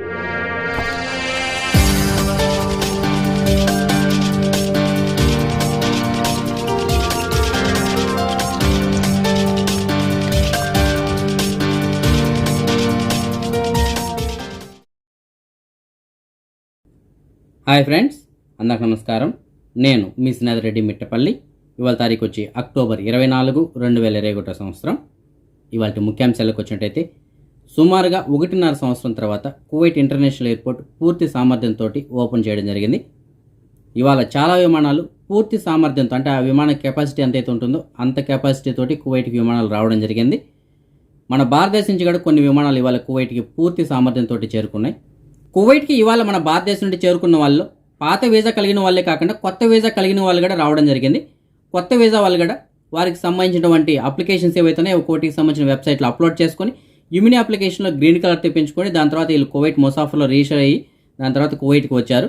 Hi friends, అందరికి నమస్కారం. నేను మీ శ్రీనాథ్ రెడ్డి మిట్టపల్లి. ఇవాళ తారీఖు వచ్చి అక్టోబర్ 24, 2021 సంవత్సరం. ఇవాళ ముఖ్యాంశాలకు వచ్చినట్టయితే సుమారుగా 1.5 సంవత్సరం తర్వాత కువైట్ ఇంటర్నేషనల్ ఎయిర్పోర్ట్ పూర్తి సామర్థ్యంతో ఓపెన్ చేయడం జరిగింది. ఇవాళ చాలా విమానాలు పూర్తి సామర్థ్యంతో, అంటే ఆ విమాన కెపాసిటీ ఎంతైతే ఉంటుందో అంత కెపాసిటీ తోటి కువైట్కి విమానాలు రావడం జరిగింది. మన భారతదేశం నుంచి కూడా కొన్ని విమానాలు ఇవాళ కువైట్కి పూర్తి సామర్థ్యంతో చేరుకున్నాయి. కువైట్కి ఇవాళ మన భారతదేశం నుండి చేరుకున్న వాళ్ళు పాత వీసా కలిగిన వాళ్ళే కాకుండా కొత్త వీసా కలిగిన వాళ్ళు కూడా రావడం జరిగింది. కొత్త వీసా వాళ్ళు కూడా వారికి సంబంధించినటువంటి అప్లికేషన్స్ ఏవైతున్నాయో కోటికి సంబంధించిన వెబ్సైట్లో అప్లోడ్ చేసుకొని ఇమ్యూని అప్లికేషన్లో గ్రీన్ కలర్ తెప్పించుకొని దాని తర్వాత వీళ్ళు కువైట్ ముసాఫర్లో రిజిస్టర్ అయ్యి దాని తర్వాత కువైట్కి వచ్చారు.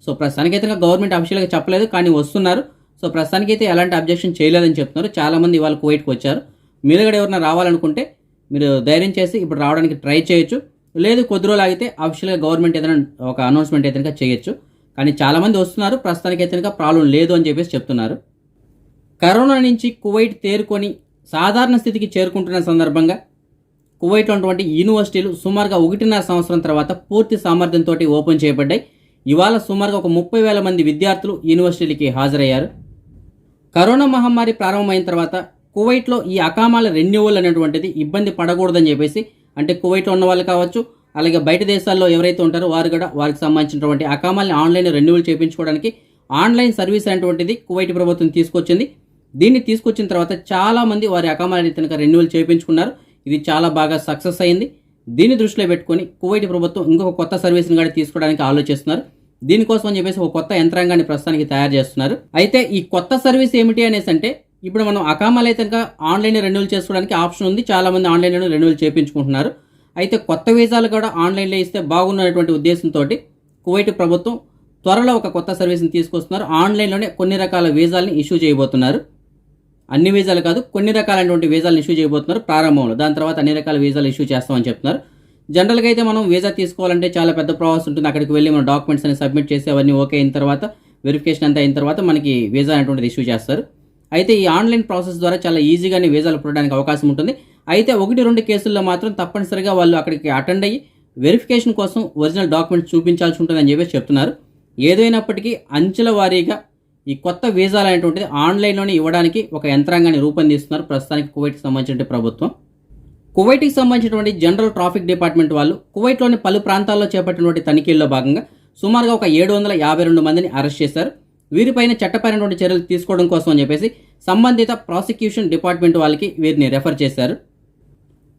సో ప్రస్తుతానికైతే గవర్నమెంట్ అఫీషియల్గా చెప్పలేదు, కానీ వస్తున్నారు. సో ప్రస్తుతానికైతే ఎలాంటి అబ్జెక్షన్ చేయలేదని చెప్తున్నారు. చాలామంది ఇవాళ కువైట్కి వచ్చారు. మీరు కూడా ఎవరైనా రావాలనుకుంటే మీరు ధైర్యం చేసి ఇప్పుడు రావడానికి ట్రై చేయొచ్చు. లేదు కొద్ది రోజులు ఆగితే అఫీషియల్గా గవర్నమెంట్ ఏదైనా ఒక అనౌన్స్మెంట్ అయితే చేయొచ్చు. కానీ చాలామంది వస్తున్నారు. ప్రస్తుతానికి అయితే ప్రాబ్లం లేదు అని చెప్పేసి చెప్తున్నారు. కరోనా నుంచి కువైట్ తేరుకొని సాధారణ స్థితికి చేరుకుంటున్న సందర్భంగా కువైట్లో ఉన్నటువంటి యూనివర్సిటీలు సుమారుగా 1.5 సంవత్సరం తర్వాత పూర్తి సామర్థ్యంతో ఓపెన్ చేయబడ్డాయి. ఇవాళ సుమారుగా ఒక 30,000 మంది విద్యార్థులు యూనివర్సిటీలకి హాజరయ్యారు. కరోనా మహమ్మారి ప్రారంభమైన తర్వాత కువైట్లో ఈ అకామాల రెన్యువల్ అనేటువంటిది ఇబ్బంది పడకూడదని చెప్పేసి, అంటే కువైట్లో ఉన్న వాళ్ళు కావచ్చు, అలాగే బయట దేశాల్లో ఎవరైతే ఉంటారో వారు కూడా వారికి సంబంధించినటువంటి అకామాల్ని ఆన్లైన్ రెన్యువల్ చేయించుకోవడానికి ఆన్లైన్ సర్వీస్ అనేటువంటిది కువైట్ ప్రభుత్వం తీసుకొచ్చింది. దీన్ని తీసుకొచ్చిన తర్వాత చాలామంది వారి అకామాలని రెన్యువల్ చేయించుకున్నారు. ఇది చాలా బాగా సక్సెస్ అయింది. దీన్ని దృష్టిలో పెట్టుకొని కువైట్ ప్రభుత్వం ఇంకొక కొత్త సర్వీస్ని కూడా తీసుకోవడానికి ఆలోచిస్తున్నారు. దీనికోసం అని చెప్పేసి ఒక కొత్త యంత్రాంగాన్ని ప్రస్తుతానికి తయారు చేస్తున్నారు. అయితే ఈ కొత్త సర్వీస్ ఏమిటి అనేసి అంటే, ఇప్పుడు మనం అకామాలు అయితే ఆన్లైన్ రెన్యువల్ చేసుకోవడానికి ఆప్షన్ ఉంది. చాలామంది ఆన్లైన్లో రెన్యువల్ చేయించుకుంటున్నారు. అయితే కొత్త వీసాలు కూడా ఆన్లైన్లో ఇస్తే బాగున్నటువంటి ఉద్దేశంతో కువైట్ ప్రభుత్వం త్వరలో ఒక కొత్త సర్వీస్ని తీసుకొస్తున్నారు. ఆన్లైన్లోనే కొన్ని రకాల వీసాలని ఇష్యూ చేయబోతున్నారు. అన్ని వీసాలు కాదు, కొన్ని రకాలైనటువంటి వీసాలను ఇష్యూ చేయబోతున్నారు ప్రారంభంలో. దాని తర్వాత అన్ని రకాల వీసాలు ఇష్యూ చేస్తామని చెప్తున్నారు. జనరల్గా అయితే మనం వీసా తీసుకోవాలంటే చాలా పెద్ద ప్రాసెస్ ఉంటుంది. అక్కడికి వెళ్ళి మనం డాక్యుమెంట్స్ అని సబ్మిట్ చేసి అవన్నీ ఓకే అయిన తర్వాత వెరిఫికేషన్ అంతా అయిన తర్వాత మనకి వీసా అనేటువంటిది ఇష్యూ చేస్తారు. అయితే ఈ ఆన్లైన్ ప్రాసెస్ ద్వారా చాలా ఈజీగానే వీసాలు పొందడానికి అవకాశం ఉంటుంది. అయితే 1-2 కేసుల్లో మాత్రం తప్పనిసరిగా వాళ్ళు అక్కడికి అటెండ్ అయ్యి వెరిఫికేషన్ కోసం ఒరిజినల్ డాక్యుమెంట్స్ చూపించాల్సి ఉంటుందని చెప్పేసి చెప్తున్నారు. ఏదైనప్పటికీ అంచెల వారీగా ఈ కొత్త వీసాలు అనేటువంటిది ఆన్లైన్లోనే ఇవ్వడానికి ఒక యంత్రాంగాన్ని రూపొందిస్తున్నారు ప్రస్తుతానికి కువైట్కి సంబంధించిన ప్రభుత్వం. కువైట్కి సంబంధించినటువంటి జనరల్ ట్రాఫిక్ డిపార్ట్మెంట్ వాళ్ళు కువైట్లోని పలు ప్రాంతాల్లో చేపట్టినటువంటి తనిఖీల్లో భాగంగా సుమారుగా ఒక 752 మందిని అరెస్ట్ చేశారు. వీరిపైన చట్టపరమైనటువంటి చర్యలు తీసుకోవడం కోసం అని చెప్పేసి సంబంధిత ప్రాసిక్యూషన్ డిపార్ట్మెంట్ వాళ్ళకి వీరిని రెఫర్ చేశారు.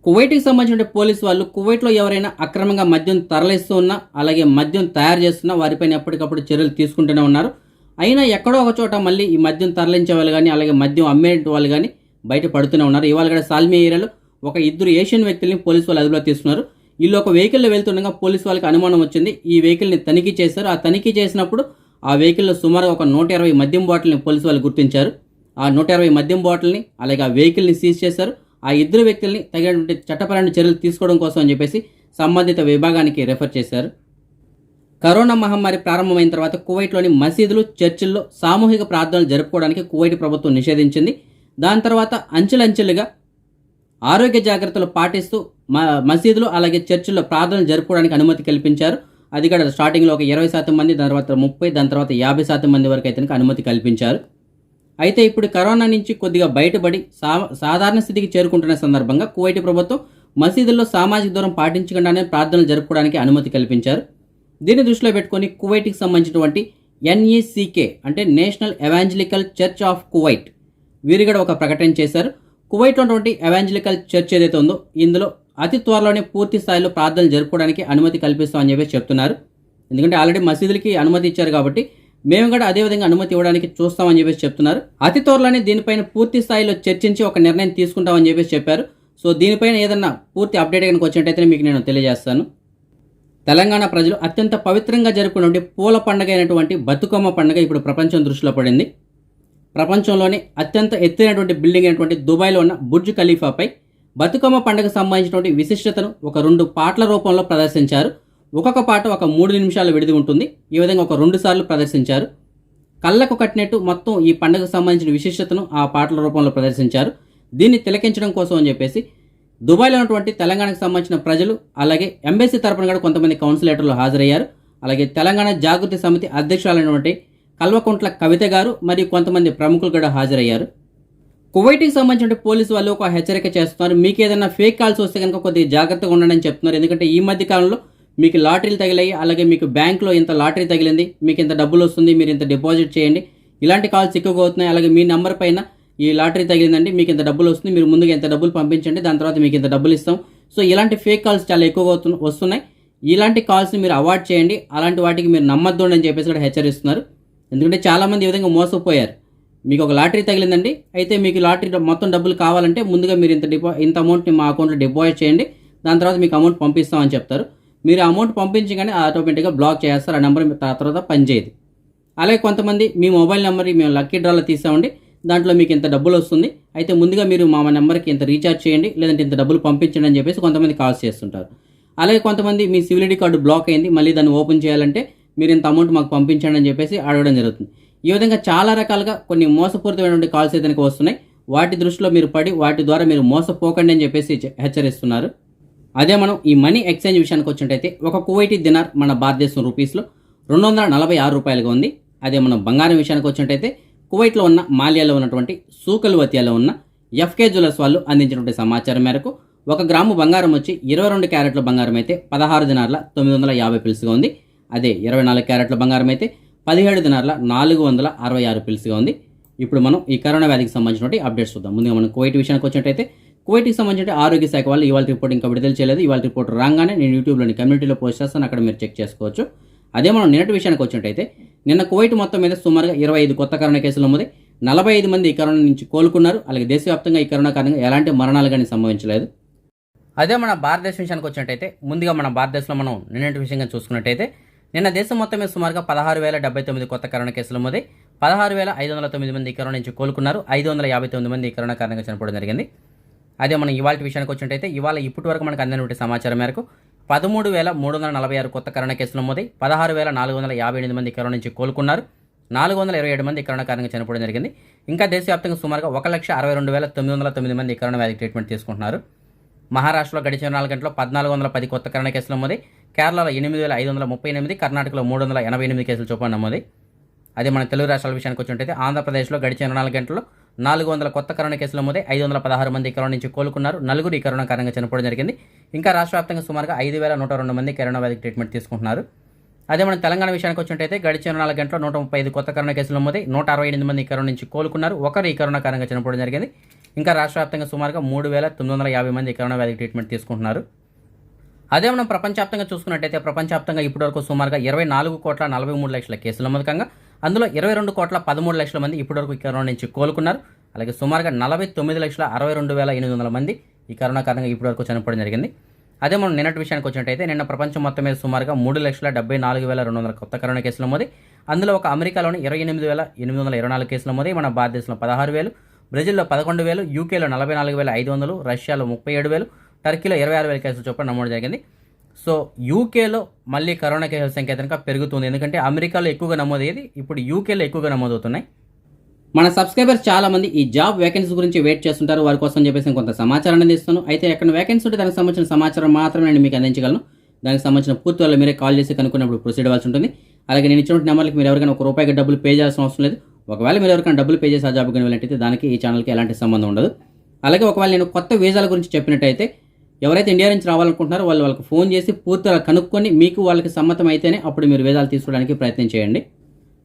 కువైట్కి సంబంధించిన పోలీసు వాళ్ళు కువైట్లో ఎవరైనా అక్రమంగా మద్యం తరలిస్తూ ఉన్నా, అలాగే మద్యం తయారు చేస్తున్నా వారిపైన ఎప్పటికప్పుడు చర్యలు తీసుకుంటూనే ఉన్నారు. అయినా ఎక్కడో ఒక చోట మళ్ళీ ఈ మద్యం తరలించే వాళ్ళు కానీ, అలాగే మద్యం అమ్మే వాళ్ళు కానీ బయట పడుతూనే ఉన్నారు. ఇవాళ కూడా సాల్మియా ఏరియాలో ఒక 2 ఏషియన్ వ్యక్తుల్ని పోలీసు వాళ్ళు అదుపులో తీసుకున్నారు. వీళ్ళు ఒక వెహికల్లో వెళ్తుండగా పోలీసు వాళ్ళకి అనుమానం వచ్చింది. ఈ వెహికల్ని తనిఖీ చేశారు. ఆ తనిఖీ చేసినప్పుడు ఆ వెహికల్లో సుమారు ఒక 120 మద్యం బాటిల్ని పోలీసు వాళ్ళు గుర్తించారు. ఆ 120 మద్యం బాటిల్ని అలాగే ఆ వెహికల్ని సీజ్ చేశారు. ఆ 2 వ్యక్తుల్ని తగినటువంటి చట్టపరమైన చర్యలు తీసుకోవడం కోసం అని చెప్పేసి సంబంధిత విభాగానికి రెఫర్ చేశారు. కరోనా మహమ్మారి ప్రారంభమైన తర్వాత కువైట్లోని మసీదులు, చర్చిల్లో సామూహిక ప్రార్థనలు జరుపుకోవడానికి కువైట్ ప్రభుత్వం నిషేధించింది. దాని తర్వాత అంచెలంచెలుగా ఆరోగ్య జాగ్రత్తలు పాటిస్తూ మసీదులు అలాగే చర్చిల్లో ప్రార్థనలు జరుపుకోవడానికి అనుమతి కల్పించారు. అది కూడా స్టార్టింగ్లో ఒక 20% మంది, దాని తర్వాత 30%, దాని తర్వాత 50% మంది వరకు అయితే అనుమతి కల్పించారు. అయితే ఇప్పుడు కరోనా నుంచి కొద్దిగా బయటపడి సాధారణ స్థితికి చేరుకుంటున్న సందర్భంగా కువైట్ ప్రభుత్వం మసీదుల్లో సామాజిక దూరం పాటించకుండానే ప్రార్థనలు జరుపుకోవడానికి అనుమతి కల్పించారు. దీన్ని దృష్టిలో పెట్టుకొని కువైట్కి సంబంధించినటువంటి NECK అంటే national evangelical church of Kuwait వీరు కూడా ఒక ప్రకటన చేశారు. కువైట్లో ఉన్నటువంటి ఎవాంజలికల్ చర్చ్ ఏదైతే ఉందో ఇందులో అతి త్వరలోనే పూర్తి స్థాయిలో ప్రార్థనలు జరుపుకోవడానికి అనుమతి కల్పిస్తామని చెప్పేసి చెప్తున్నారు. ఎందుకంటే ఆల్రెడీ మసీదులకి అనుమతి ఇచ్చారు కాబట్టి మేము కూడా అదేవిధంగా అనుమతి ఇవ్వడానికి చూస్తామని చెప్పేసి చెప్తున్నారు. అతి త్వరలోనే దీనిపైన పూర్తి స్థాయిలో చర్చించి ఒక నిర్ణయం తీసుకుంటామని చెప్పేసి చెప్పారు. సో దీనిపైన ఏదన్నా పూర్తి అప్డేట్ కనుక వచ్చినట్టయితే మీకు నేను తెలియజేస్తాను. తెలంగాణ ప్రజలు అత్యంత పవిత్రంగా జరుపుకునే పూల పండుగ అయినటువంటి బతుకమ్మ పండుగ ఇప్పుడు ప్రపంచం దృష్టిలో పడింది. ప్రపంచంలోనే అత్యంత ఎత్తైనటువంటి బిల్డింగ్ అయినటువంటి దుబాయ్లో ఉన్న బుర్జ్ ఖలీఫాపై బతుకమ్మ పండుగకు సంబంధించినటువంటి విశిష్టతను ఒక 2 పాటల రూపంలో ప్రదర్శించారు. ఒక్కొక్క పాట ఒక 3 నిమిషాల విడిది ఉంటుంది. ఈ విధంగా ఒక 2 సార్లు ప్రదర్శించారు. కళ్ళకు కట్టినట్టు మొత్తం ఈ పండుగకు సంబంధించిన విశిష్టతను ఆ పాటల రూపంలో ప్రదర్శించారు. దీన్ని తిలకించడం కోసం అని చెప్పేసి దుబాయ్లో ఉన్నటువంటి తెలంగాణకు సంబంధించిన ప్రజలు, అలాగే ఎంబసీ తరపున కూడా కొంతమంది కౌన్సిలేటర్లు హాజరయ్యారు. అలాగే తెలంగాణ జాగృతి సమితి అధ్యక్షురాలైనటువంటి కల్వకుంట్ల కవిత గారు మరియు కొంతమంది ప్రముఖులు కూడా హాజరయ్యారు. కువైట్కి సంబంధించిన పోలీసు వాళ్ళు ఒక హెచ్చరిక చేస్తున్నారు. మీకు ఏదైనా ఫేక్ కాల్స్ వస్తే కనుక కొద్దిగా జాగ్రత్తగా ఉండండి అని చెప్తున్నారు. ఎందుకంటే ఈ మధ్య కాలంలో మీకు లాటరీలు తగిలాయి, అలాగే మీకు బ్యాంకులో ఇంత లాటరీ తగిలింది, మీకు ఇంత డబ్బులు వస్తుంది, మీరు ఇంత డిపాజిట్ చేయండి, ఇలాంటి కాల్స్ ఎక్కువగా అవుతున్నాయి. అలాగే మీ నెంబర్ పైన ఈ లాటరీ తగిలిందండి, మీకు ఇంత డబ్బులు వస్తుంది, మీరు ముందుగా ఇంత డబ్బులు పంపించండి, దాని తర్వాత మీకు ఇంత డబ్బులు ఇస్తాం. సో ఇలాంటి ఫేక్ కాల్స్ చాలా ఎక్కువగా వస్తున్నాయి. ఇలాంటి కాల్స్ని మీరు అవాయిడ్ చేయండి, అలాంటి వాటికి మీరు నమ్మద్దు అని చెప్పేసి కూడా హెచ్చరిస్తున్నారు. ఎందుకంటే చాలామంది ఈ విధంగా మోసపోయారు. మీకు ఒక లాటరీ తగిలిందండి, అయితే మీకు లాటరీ మొత్తం డబ్బులు కావాలంటే ముందుగా మీరు ఇంత అమౌంట్ని మా అకౌంట్లో డిపాజిట్ చేయండి, దాని తర్వాత మీకు అమౌంట్ పంపిస్తామని చెప్తారు. మీరు అమౌంట్ పంపించగానే ఆటోమేటిక్గా బ్లాక్ చేస్తారు, ఆ నెంబర్ తర్వాత పనిచేయదు. అలాగే కొంతమంది మీ మొబైల్ నెంబర్ మేము లక్కీ డ్రాలో తీసామండి, దాంట్లో మీకు ఇంత డబ్బులు వస్తుంది, అయితే ముందుగా మీరు మా నెంబర్కి ఇంత రీఛార్జ్ చేయండి, లేదంటే ఇంత డబ్బులు పంపించండి అని చెప్పేసి కొంతమంది కాల్స్ చేస్తుంటారు. అలాగే కొంతమంది మీ సివిలిటీ కార్డు బ్లాక్ అయింది, మళ్ళీ దాన్ని ఓపెన్ చేయాలంటే మీరు ఇంత అమౌంట్ మాకు పంపించండి అని చెప్పేసి అడగడం జరుగుతుంది. ఈ విధంగా చాలా రకాలుగా కొన్ని మోసపూరితమైనటువంటి కాల్స్ అయితే వస్తున్నాయి. వాటి దృష్టిలో మీరు పడి వాటి ద్వారా మీరు మోసపోకండి అని చెప్పేసి హెచ్చరిస్తున్నారు. అదే మనం ఈ మనీ ఎక్స్చేంజ్ విషయానికి వచ్చినట్టయితే ఒక కువైటీ దినార్ మన భారతదేశం రూపీస్లో 246 రూపాయలుగా ఉంది. అదే మనం బంగారం విషయానికి వచ్చినట్టయితే కువైట్లో ఉన్న మాలియాలో ఉన్నటువంటి సూకల్వతియాలో ఉన్న ఎఫ్కే జ్యువెలర్స్ వాళ్ళు అందించినటువంటి సమాచారం మేరకు 1 గ్రాము బంగారం వచ్చి 22 క్యారెట్ల బంగారం అయితే 16 దినార్ల 950 పిల్స్గా ఉంది. అదే 24 క్యారెట్ల బంగారం అయితే 17 దినార్ల 466 పిల్స్గా ఉంది. ఇప్పుడు మనం ఈ కరోనా వ్యాధికి సంబంధించినటువంటి అప్డేట్స్ చూద్దాం. ముందుగా మనం కువైట్ విషయానికి వచ్చినట్టయితే కువైట్కి సంబంధించిన ఆరోగ్య శాఖ వాళ్ళు ఇవాళ రిపోర్ట్ ఇంకా విడుదల చేయలేదు. ఇవాళ రిపోర్ట్ రాగానే నేను యూట్యూబ్లోని కమ్యూనిటీలో పోస్ట్ చేస్తాను, అక్కడ మీరు చెక్ చేసుకోవచ్చు. అదే మనం నిన్నటి విషయానికి వచ్చినట్టయితే నిన్న కువైట్ మొత్తం మీద సుమారుగా 25 కొత్త కరోనా కేసులు నమోదై 45 మంది ఈ కరోనా నుంచి కోలుకున్నారు. అలాగే దేశవ్యాప్తంగా ఈ కరోనా కారణంగా ఎలాంటి మరణాలు కానీ సంభవించలేదు. అదే మన భారతదేశం విషయానికి వచ్చినట్టయితే ముందుగా మన భారతదేశంలో మనం నిన్నటి విషయంగా చూసుకున్నట్టయితే నిన్న దేశం మొత్తం మీద సుమారుగా 16,079 కొత్త కరోనా కేసులు నమోదై 16,509 మంది ఈ కరోనా నుంచి కోలుకున్నారు. 559 మంది ఈ కరోనా కారణంగా చనిపోవడం జరిగింది. అదే మనం ఇవాళ విషయానికి వచ్చినట్టయితే ఇవాళ ఇప్పటి వరకు మనకు అందినటువంటి సమాచారం మేరకు 13,346 కొత్త కరోనా కేసులు నమోదై 16,458 మంది కరోనా నుంచి కోలుకున్నారు. 427 మంది కరోనా కారణంగా చనిపోవడం జరిగింది. ఇంకా దేశవ్యాప్తంగా సుమారుగా 1,62,909 మంది కరోనా వ్యాధి ట్రీట్మెంట్ తీసుకుంటున్నారు. మహారాష్ట్రలో గడిచిన 4 గంటల్లో 1,410 కొత్త కరోనా కేసులు నమోదై కేరళలో 8,538, కర్ణాటకలో 388 కేసులు చొప్పున నమోదై. అదే మన తెలుగు రాష్ట్రాల విషయానికి వచ్చినట్టయితే ఆంధ్రప్రదేశ్లో గడిచిన 4 గంటల్లో 400 కొత్త కరోనా కేసులు నమోదై 516 మంది కరోనా నుంచి కోలుకున్నారు. 4 ఈ కరోనా కారణంగా చనిపోవడం జరిగింది. ఇంకా రాష్ట్ర వ్యాప్తంగా సుమారుగా 5,102 మంది కరోనా వ్యాధికి ట్రీట్మెంట్ తీసుకుంటున్నారు. అదే మన తెలంగాణ విషయానికి వచ్చినట్టయితే గడిచిన 4 గంటల్లో 135 కొత్త కరోనా కేసులు నమోదై 168 మంది కరోనా నుంచి కోలుకున్నారు. 1 ఈ కరోనా కారణంగా చనిపోవడం జరిగింది. ఇంకా రాష్ట్ర వ్యాప్తంగా సుమారుగా 3,950 మంది కరోనా వ్యాధికి ట్రీట్మెంట్ తీసుకుంటున్నారు. అదే మనం ప్రపంచవ్యాప్తంగా చూసుకున్నట్టయితే ప్రపంచవ్యాప్తంగా ఇప్పటివరకు సుమారుగా 24,43,00,000 కేసులు నమోదుకంగా అందులో 22,13,00,000 మంది ఇప్పటివరకు ఈ కరోనా నుంచి కోలుకున్నారు. అలాగే సుమారుగా 49,62,800 మంది ఈ కరోనా కారణంగా ఇప్పటివరకు చనిపోవడం జరిగింది. అదే మనం నిన్నటి విషయానికి వచ్చినట్టయితే నిన్న ప్రపంచం మొత్తం మీద సుమారుగా 3,74,200 కొత్త కరోనా కేసులు నమోదై అందులో ఒక అమెరికాలోని 28,824 కేసులు నమోదై మన భారతదేశంలో 16,000, బ్రెజిల్లో 11,000, యూకేలో 44,500, రష్యాలో 37,000, టర్కీలో 26,000 కేసులు చొప్పున నమోదు జరిగింది. సో యూకేలో మళ్ళీ కరోనా కేసుల సంఖ్య కనుక పెరుగుతుంది. ఎందుకంటే అమెరికాలో ఎక్కువగా నమోదయ్యేది, ఇప్పుడు యూకేలో ఎక్కువగా నమోదవుతున్నాయి. మన సబ్స్క్రైబర్స్ చాలా మంది ఈ జాబ్ వేకెన్సీ గురించి వెయిట్ చేస్తుంటారు. వారి కోసం చెప్పేసి కొంత సమాచారాన్ని అందిస్తాను. అయితే ఎక్కడ వేకెన్సీ ఉంటే దానికి సంబంధించిన సమాచారం మాత్రమే నేను మీకు అందించగలను. దానికి సంబంధించిన పూర్తి వల్ల మీరే కాల్ చేసి కనుక్కున్నప్పుడు ప్రొసీడ్ అవ్వాల్సి ఉంటుంది. అలాగే నేను ఇచ్చిన నెంబర్కి మీరు ఎవరికైనా ₹1 డబ్బులు పే చేయాల్సిన అవసరం లేదు. ఒకవేళ మీరు ఎవరికైనా డబ్బులు పే చేసి ఆ జాబ్కి వెళ్ళినట్టయితే దానికి ఈ ఛానల్కి ఎలాంటి సంబంధం ఉండదు. అలాగే ఒకవేళ నేను కొత్త వీసాల గురించి చెప్పినట్టయితే ఎవరైతే ఇండియా నుంచి రావాలనుకుంటున్నారో వాళ్ళకి ఫోన్ చేసి పూర్తిగా కనుక్కొని మీకు వాళ్ళకి సమ్మతం అయితేనే అప్పుడు మీరు వీసాలు తీసుకోవడానికి ప్రయత్నం చేయండి.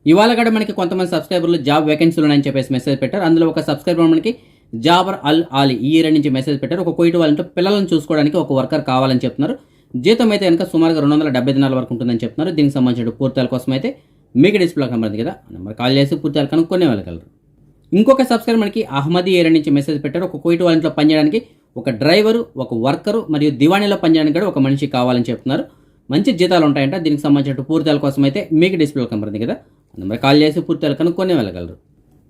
ఇవాళ కూడా మనకి కొంతమంది సబ్స్క్రైబర్లు జాబ్ వేకెన్సీలు ఉన్నాయని చెప్పేసి మెసేజ్ పెట్టారు. అందులో ఒక సబ్స్క్రైబర్ మనకి జాబర్ అల్ ఆలీ ఈ ఇయర్ నుంచి మెసేజ్ పెట్టారు. ఒక కువైట్ వాళ్ళంటే పిల్లలను చూసుకోవడానికి ఒక వర్కర్ కావాలని చెప్తున్నారు. జీతం అయితే కనుక సుమారుగా 270 దినాల వరకు ఉంటుందని చెప్తున్నారు. దీనికి సంబంధించిన పూర్తిల కోసం అయితే మీకు డిస్ప్లే కనబడుతుంది కదా, నెంబర్ కాల్ చేసి పూర్తిగా కనుక్కొని వెళ్ళగలరు. ఇంకొక సబ్స్క్రైబర్ మనకి అహ్మదీ ఏరియా నుంచి మెసేజ్ పెట్టారు. ఒక కువైట్ వాళ్ళంట్లో పనిచేయడానికి ఒక డ్రైవరు, ఒక వర్కరు మరియు దివాణిలో పనిచేయడానికి కూడా ఒక మనిషి కావాలని చెప్తున్నారు. మంచి జీతాలు ఉంటాయంట. దీనికి సంబంధించిన పూర్తిల కోసం అయితే మీకు డిస్ప్లే కనబడుతుంది కదా, నెంబర్ కాల్ చేసి పూర్తిగా కనుక్కొని వెళ్ళగలరు.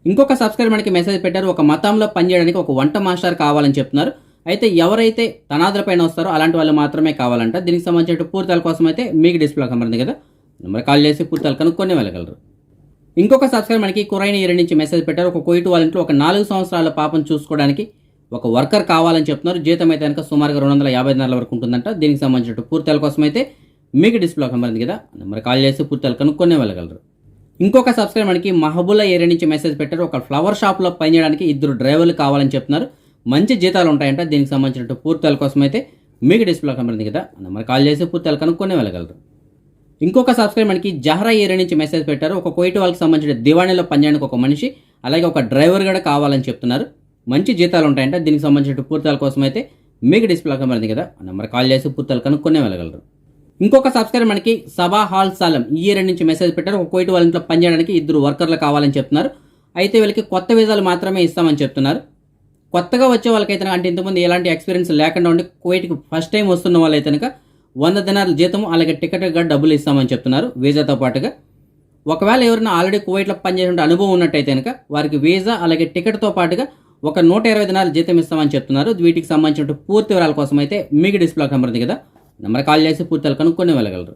ఇంకొక సబ్స్క్రైబర్ మనకి మెసేజ్ పెట్టారు. ఒక మతంలో పనిచేయడానికి ఒక వంట మాస్టర్ కావాలని చెప్తున్నారు. అయితే ఎవరైతే తనాదుల పైన వస్తారో అలాంటి వాళ్ళు మాత్రమే కావాలంట. దీనికి సంబంధించిన పూర్తిల కోసం అయితే మీకు డిస్ప్లే కనబడుతుంది కదా, నెంబర్ కాల్ చేసి పూర్తిలు కనుక్కొని వెళ్ళగలరు. ఇంకొక సబ్స్క్రైబర్ మనకి కురైన ఏరియా నుంచి మెసేజ్ పెట్టారు. ఒక కోయిటు వాళ్ళ ఇంట్లో ఒక 4 సంవత్సరాల పాపను చూసుకోవడానికి ఒక వర్కర్ కావాలని చెప్తున్నారు. జీతం అయితే కనుక సుమారుగా 250 నెలల వరకు ఉంటుందంట. దీనికి సంబంధించిన పూర్తిల కోసం అయితే మీకు డిస్ప్లే కనబడుతుంది కదా, నెంబర్ కాల్ చేసి పూర్తిలు కనుక్కొని వెళ్ళగలరు. ఇంకొక సబ్స్క్రైబర్ మనకి మహబూలా ఏరియా నుంచి మెసేజ్ పెట్టారు. ఒక ఫ్లవర్ షాప్లో పనిచేయడానికి 2 డ్రైవర్లు కావాలని చెప్తున్నారు. మంచి జీతాలు ఉంటాయంట. దీనికి సంబంధించిన పూర్తిల కోసం అయితే మీకు డిస్ప్లే కనబడుతుంది కదా, నెంబర్ కాల్ చేసి పూర్తిలు కనుక్కొని వెళ్ళగలరు. ఇంకొక సబ్స్క్రైబర్ మనకి జహరా ఏరియా నుంచి మెసేజ్ పెట్టారు. ఒక కోయిటు వాళ్ళకి సంబంధించిన దివాణిలో పనిచేయడానికి ఒక మనిషి అలాగే ఒక డ్రైవర్ కూడా కావాలని చెప్తున్నారు. మంచి జీతాలు ఉంటాయంట. దీనికి సంబంధించిన పూర్తిల కోసం అయితే మీకు డిస్ప్లే కనబడుతుంది కదా, నెంబర్ కాల్ చేసి పూర్తిలు కనుక్కొని వెళ్ళగలరు. ఇంకొక సబ్స్క్రైబర్ మనకి సబా హాల్ సాలం ఈ ఏరియా నుంచి మెసేజ్ పెట్టారు. ఒక కోయిటు వాళ్ళ ఇంట్లో పనిచేయడానికి 2 వర్కర్లు కావాలని చెప్తున్నారు. అయితే వీళ్ళకి కొత్త వీసాలు మాత్రమే ఇస్తామని చెప్తున్నారు. కొత్తగా వచ్చే వాళ్ళకైతే అంటే ఇంతకుముందు ఎలాంటి ఎక్స్పీరియన్స్ లేకుండా ఉండి కువైట్కి ఫస్ట్ టైం వస్తున్న వాళ్ళైతే కనుక 100 దినార్ల జీతం అలాగే టికెట్ కూడా డబ్బులు ఇస్తామని చెప్తున్నారు వీసాతో పాటుగా. ఒకవేళ ఎవరైనా ఆల్రెడీ కువైట్లో పనిచేసే అనుభవం ఉన్నట్టయితే కనుక వారికి వీసా అలాగే టికెట్తో పాటుగా ఒక 120 దినార్ల జీతం ఇస్తామని చెప్తున్నారు. వీటికి సంబంధించిన పూర్తి వివరాల కోసం అయితే మీకు డిస్ప్లే కనబడుతుంది కదా, నెంబర్ కాల్ చేసి పూర్తిలు కనుక్కొని వెళ్ళగలరు.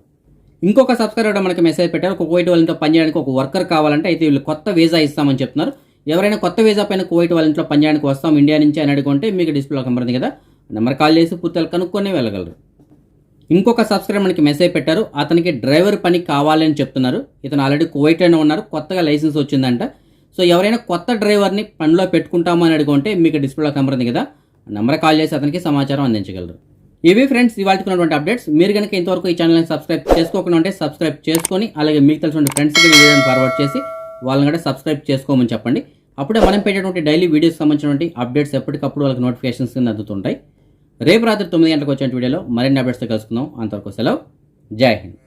ఇంకొక సబ్స్క్రైబర్ మనకి మెసేజ్ పెట్టారు. ఒక కువైట్ వాళ్ళతో పనిచేయడానికి ఒక వర్కర్ కావాలంటే అయితే వీళ్ళు కొత్త వీసా ఇస్తామని చెప్తున్నారు. ఎవరైనా కొత్త వీసా పైన కువైట్ వాళ్ళ ఇంట్లో పనిచేయడానికి వస్తాం ఇండియా నుంచి అని అడుగుంటే మీకు డిస్ప్లే కనబడుతుంది కదా, నెంబర్ కాల్ చేసి పూర్తిలు కనుక్కొని వెళ్ళగలరు. ఇంకొక సబ్స్క్రైబర్ మనకి మెసేజ్ పెట్టారు. అతనికి డ్రైవర్ పని కావాలని చెప్తున్నారు. ఇతను ఆల్రెడీ కువైట్లోనే ఉన్నారు, కొత్తగా లైసెన్స్ వచ్చిందంట. సో ఎవరైనా కొత్త డ్రైవర్ని పనిలో పెట్టుకుంటామని అడుగుంటే మీకు డిస్ప్లే కనబడుతుంది కదా, నెంబర్ కాల్ చేసి అతనికి సమాచారం అందించగలరు. ఇవి ఫ్రెండ్స్ ఇవాళకున్నటువంటి అప్డేట్స్. మీరు కనుక ఇంతవరకు ఈ ఛానల్ని సబ్స్క్రైబ్ చేసుకోకుండా ఉంటే సబ్స్క్రైబ్ చేసుకొని అలాగే మీకు తెలిసిన ఫ్రెండ్స్కి వీడియోని ఫార్వర్డ్ చేసి వాళ్ళని కూడా సబ్స్క్రైబ్ చేసుకోమని చెప్పండి. అప్పుడే మనం పెట్టేటువంటి డైలీ వీడియోస్ సంబంధించినటువంటి అప్డేట్స్ ఎప్పటికప్పుడు వాళ్ళకి నోటిఫికేషన్స్ కింద అందుతుంటాయి. రేపు రాత్రి 9 గంటలకు వచ్చే వీడియోలో మరిన్ని అప్డేట్స్తో కలుసుకుందాం. అంతవరకు సెలవు. జై హింద్.